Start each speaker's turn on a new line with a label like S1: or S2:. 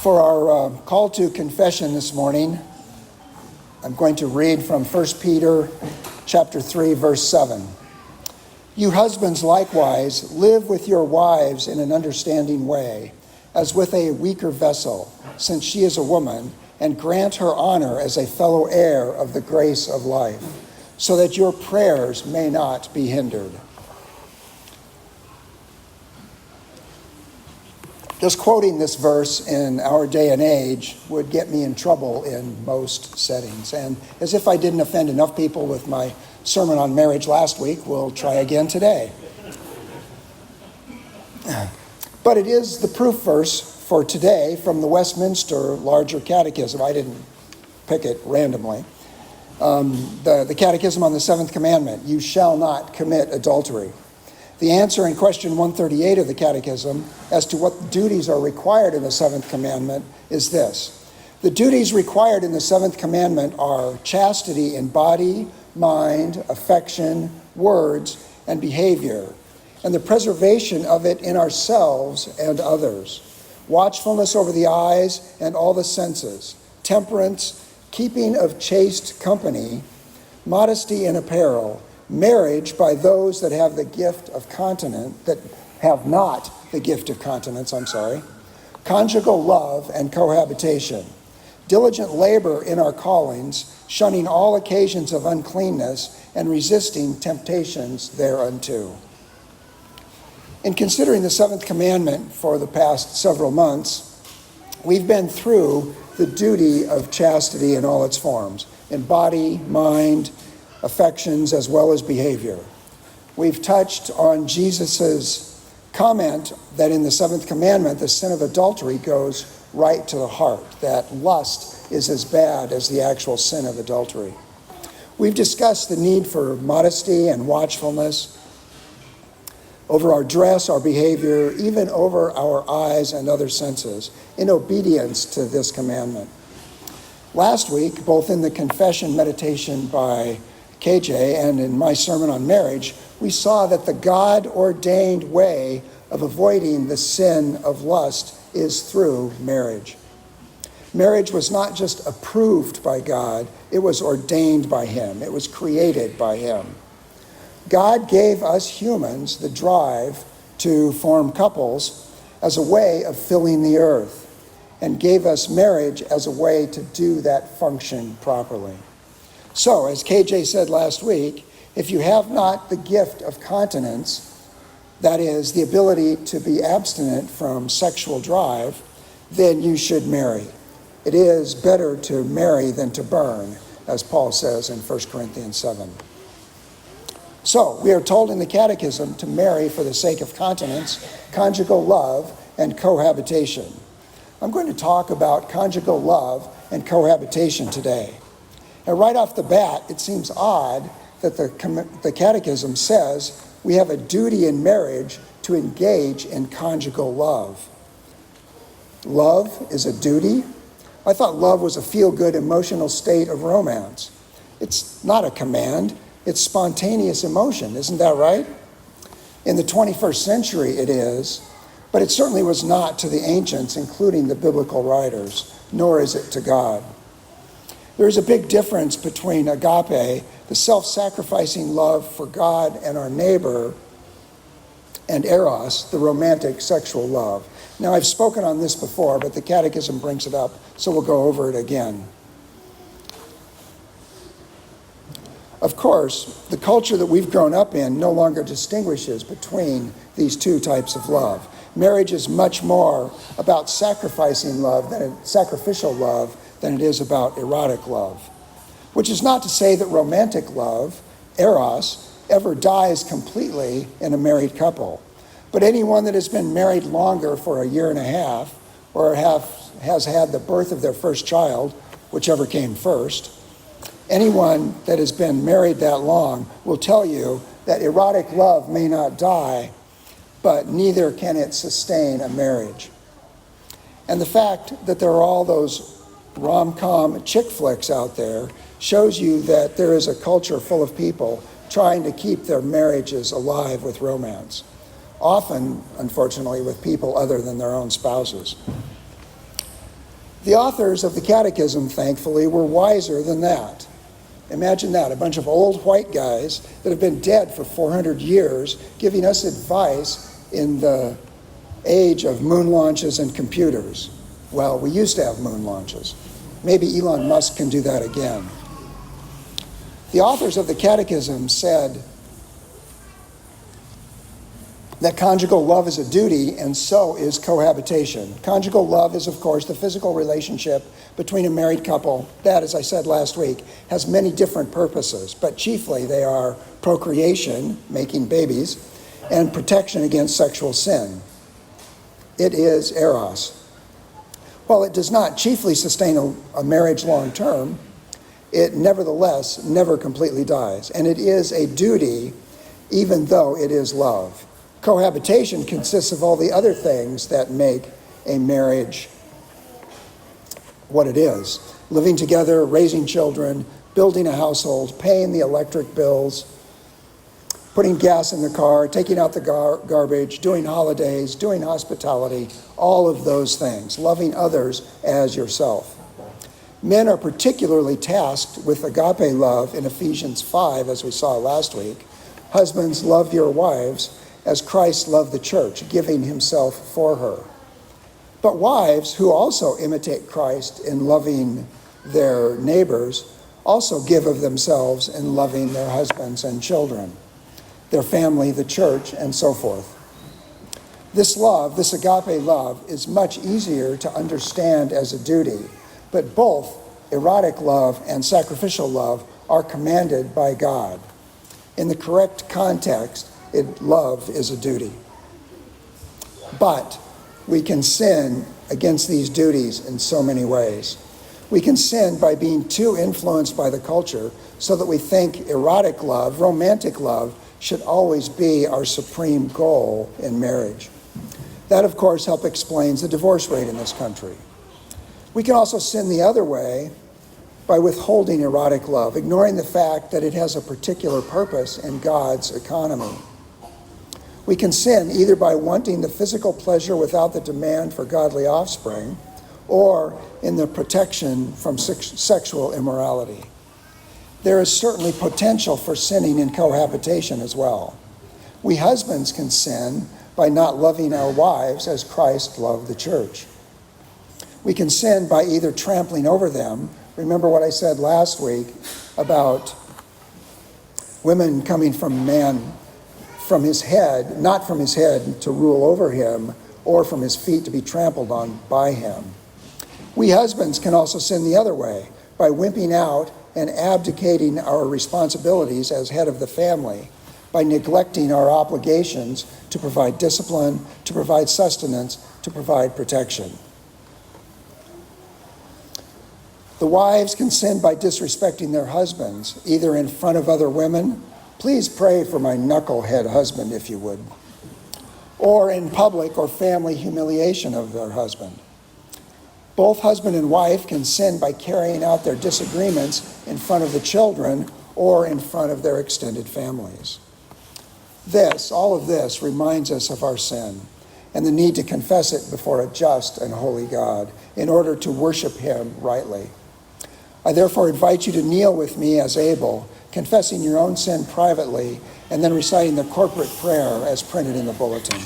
S1: For our call to confession this morning, I'm going to read from 1 Peter chapter 3, verse 7. You husbands likewise live with your wives in an understanding way, as with a weaker vessel, since she is a woman, and grant her honor as a fellow heir of the grace of life, so that your prayers may not be hindered. Just quoting this verse in our day and age would get me in trouble in most settings. And as if I didn't offend enough people with my sermon on marriage last week, we'll try again today. But it is the proof verse for today from the Westminster Larger Catechism. I didn't pick it randomly. The Catechism on the Seventh Commandment, you shall not commit adultery. The answer in question 138 of the Catechism as to what duties are required in the Seventh Commandment is this. The duties required in the Seventh Commandment are chastity in body, mind, affection, words, and behavior, and the preservation of it in ourselves and others, watchfulness over the eyes and all the senses, temperance, keeping of chaste company, modesty in apparel, marriage by those that have the gift of continence, that have not the gift of continence, conjugal love and cohabitation, diligent labor in our callings, shunning all occasions of uncleanness and resisting temptations thereunto. In considering the seventh commandment for the past several months, we've been through the duty of chastity in all its forms, in body, mind, affections, as well as behavior. We've touched on Jesus's comment that in the seventh commandment, the sin of adultery goes right to the heart, that lust is as bad as the actual sin of adultery. We've discussed the need for modesty and watchfulness over our dress, our behavior, even over our eyes and other senses, in obedience to this commandment. Last week, both in the confession meditation by KJ and in my sermon on marriage, we saw that the God-ordained way of avoiding the sin of lust is through marriage. Marriage was not just approved by God, it was ordained by Him. It was created by Him. God gave us humans the drive to form couples as a way of filling the earth, and gave us marriage as a way to do that function properly. So, as KJ said last week, if you have not the gift of continence, that is, the ability to be abstinent from sexual drive, then you should marry. It is better to marry than to burn, as Paul says in 1 Corinthians 7. So, we are told in the Catechism to marry for the sake of continence, conjugal love, and cohabitation. I'm going to talk about conjugal love and cohabitation today. And right off the bat, it seems odd that the Catechism says we have a duty in marriage to engage in conjugal love. Love is a duty? I thought love was a feel-good emotional state of romance. It's not a command. It's spontaneous emotion. Isn't that right? In the 21st century it is, but it certainly was not to the ancients, including the biblical writers, nor is it to God. There is a big difference between agape, the self-sacrificing love for God and our neighbor, and eros, the romantic sexual love. Now, I've spoken on this before, but the Catechism brings it up, so we'll go over it again. Of course, the culture that we've grown up in no longer distinguishes between these two types of love. Marriage is much more about sacrificial love than it is about erotic love. Which is not to say that romantic love, eros, ever dies completely in a married couple. But anyone that has been married longer for a year and a half, or has had the birth of their first child, whichever came first, anyone that has been married that long will tell you that erotic love may not die, but neither can it sustain a marriage. And the fact that there are all those rom-com chick flicks out there shows you that there is a culture full of people trying to keep their marriages alive with romance. Often, unfortunately, with people other than their own spouses. The authors of the Catechism, thankfully, were wiser than that. Imagine that, a bunch of old white guys that have been dead for 400 years giving us advice in the age of moon launches and computers. Well, we used to have moon launches. Maybe Elon Musk can do that again. The authors of the Catechism said that conjugal love is a duty, and so is cohabitation. Conjugal love is, of course, the physical relationship between a married couple that, as I said last week, has many different purposes, but chiefly they are procreation, making babies, and protection against sexual sin. It is eros. While it does not chiefly sustain a marriage long term, it nevertheless never completely dies, and it is a duty even though it is love. Cohabitation consists of all the other things that make a marriage what it is. Living together, raising children, building a household, paying the electric bills, putting gas in the car, taking out the garbage, doing holidays, doing hospitality, all of those things, loving others as yourself. Men are particularly tasked with agape love in Ephesians 5, as we saw last week. Husbands, love your wives as Christ loved the church, giving himself for her. But wives, who also imitate Christ in loving their neighbors, also give of themselves in loving their husbands and children, their family, the church, and so forth. This love, this agape love, is much easier to understand as a duty, but both erotic love and sacrificial love are commanded by God. In the correct context, love is a duty. But we can sin against these duties in so many ways. We can sin by being too influenced by the culture so that we think erotic love, romantic love, should always be our supreme goal in marriage. That, of course, explains the divorce rate in this country. We can also sin the other way by withholding erotic love, ignoring the fact that it has a particular purpose in God's economy. We can sin either by wanting the physical pleasure without the demand for godly offspring, or in the protection from sexual immorality. There is certainly potential for sinning in cohabitation as well. We husbands can sin by not loving our wives as Christ loved the church. We can sin by either trampling over them. Remember what I said last week about women coming from man from his head, not from his head to rule over him, or from his feet to be trampled on by him. We husbands can also sin the other way, by wimping out and abdicating our responsibilities as head of the family, by neglecting our obligations to provide discipline, to provide sustenance, to provide protection. The wives can sin by disrespecting their husbands, either in front of other women. Please pray for my knucklehead husband, if you would. Or in public or family humiliation of their husband. Both husband and wife can sin by carrying out their disagreements in front of the children or in front of their extended families. All of this reminds us of our sin and the need to confess it before a just and holy God in order to worship him rightly. I therefore invite you to kneel with me as able, confessing your own sin privately, and then reciting the corporate prayer as printed in the bulletin.